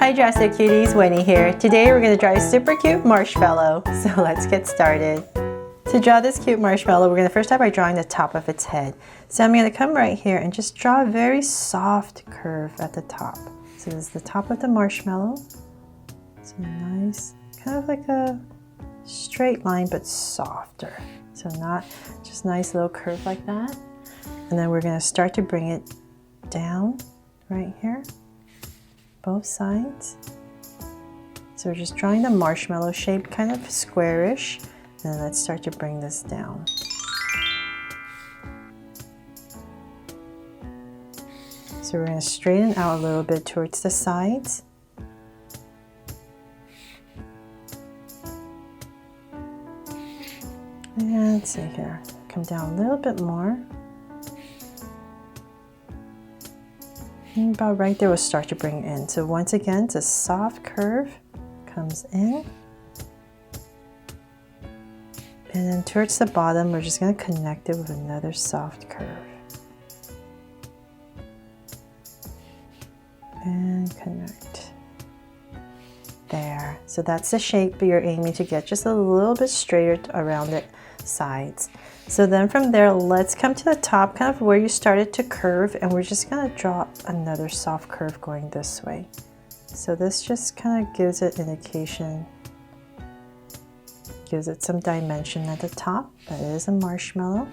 Hi Drastic Cuties, Winnie here. Today we're going to draw a super cute marshmallow. So let's get started. To draw this cute marshmallow, we're going to first start by drawing the top of its head. So I'm going to come right here and just draw a very soft curve at the top. So this is the top of the marshmallow. So nice, kind of like a straight line but softer. So not just nice little curve like that. And then we're going to start to bring it down right here, both sides. So we're just drawing the marshmallow shape, kind of squarish. And then let's start to bring this down. So we're going to straighten out a little bit towards the sides. And let's see here, come down a little bit more. And about right there, we'll start to bring it in. So once again, it's a soft curve, comes in. And then towards the bottom, we're just going to connect it with another soft curve. And connect. There. So that's the shape you're aiming to get, just a little bit straighter around the sides. So then from there, let's come to the top, kind of where you started to curve, and we're just going to draw another soft curve going this way. So this just kind of gives it indication, gives it some dimension at the top. That is a marshmallow.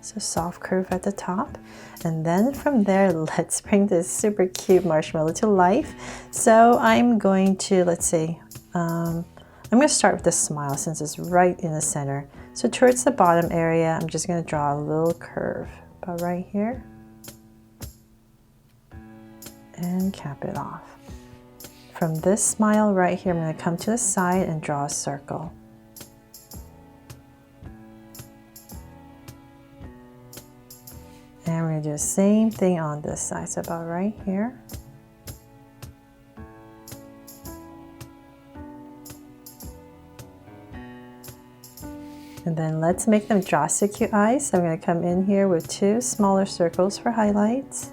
So soft curve at the top. And then from there, let's bring this super cute marshmallow to life. So I'm going to, let's see, I'm going to start with the smile since it's right in the center. So towards the bottom area, I'm just going to draw a little curve about right here and cap it off. From this smile right here, I'm going to come to the side and draw a circle. And we're going to do the same thing on this side, so about right here. And then let's make them Drastic Cute eyes. So I'm going to come in here with two smaller circles for highlights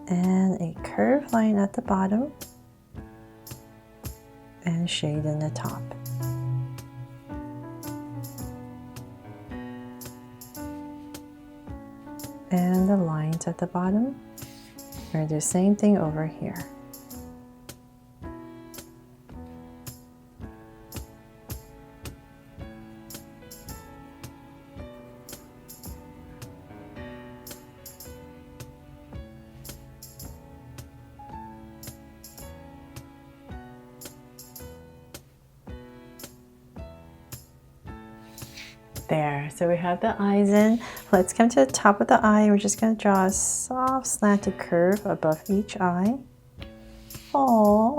and a curved line at the bottom and shade in the top. And the lines at the bottom. We're going to do the same thing over here. There, so we have the eyes in. Let's come to the top of the eye. We're just going to draw a soft slanted curve above each eye. Oh,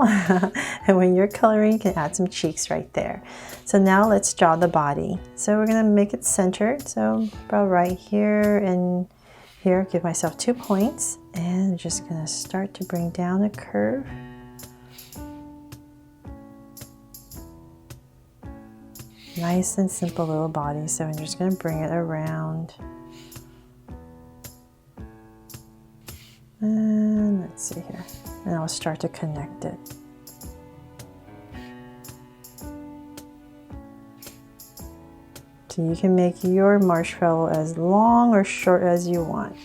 and when you're coloring, you can add some cheeks right there. So now let's draw the body. So we're going to make it centered. So about right here and here, give myself 2 points. And I'm just going to start to bring down a curve. Nice and simple little body, so I'm just going to bring it around. And let's see here. And I'll start to connect it. So you can make your marshmallow as long or short as you want.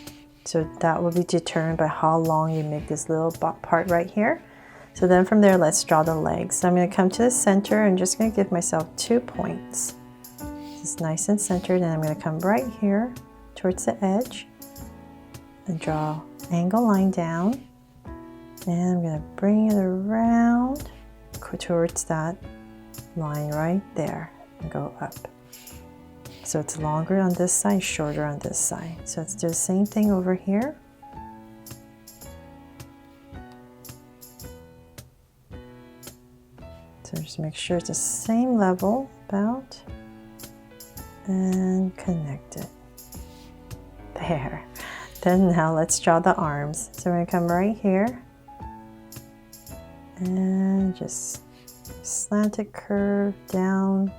So that will be determined by how long you make this little part right here. So then from there, let's draw the legs. So I'm going to come to the center and just going to give myself 2 points. This is nice and centered, and I'm going to come right here towards the edge and draw angle line down. And I'm going to bring it around towards that line right there and go up. So it's longer on this side, shorter on this side. So let's do the same thing over here. So just make sure it's the same level about and connect it. There. Then now let's draw the arms. So we're going to come right here and just slant it, curve down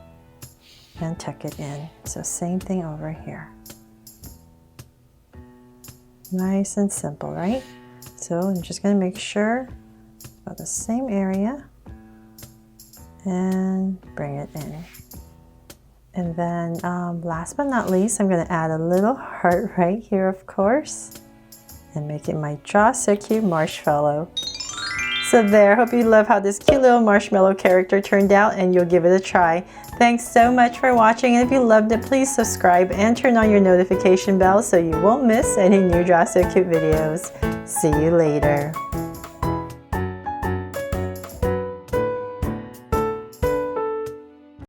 and tuck it in. So same thing over here. Nice and simple, right? So I'm just going to make sure about the same area and bring it in. And then last but not least, I'm going to add a little heart right here, of course, and make it my Draw So Cute marshmallow. So there, hope you love how this cute little marshmallow character turned out, and you'll give it a try. Thanks so much for watching, and if you loved it, please subscribe and turn on your notification bell so you won't miss any new Draw So Cute videos. See you later.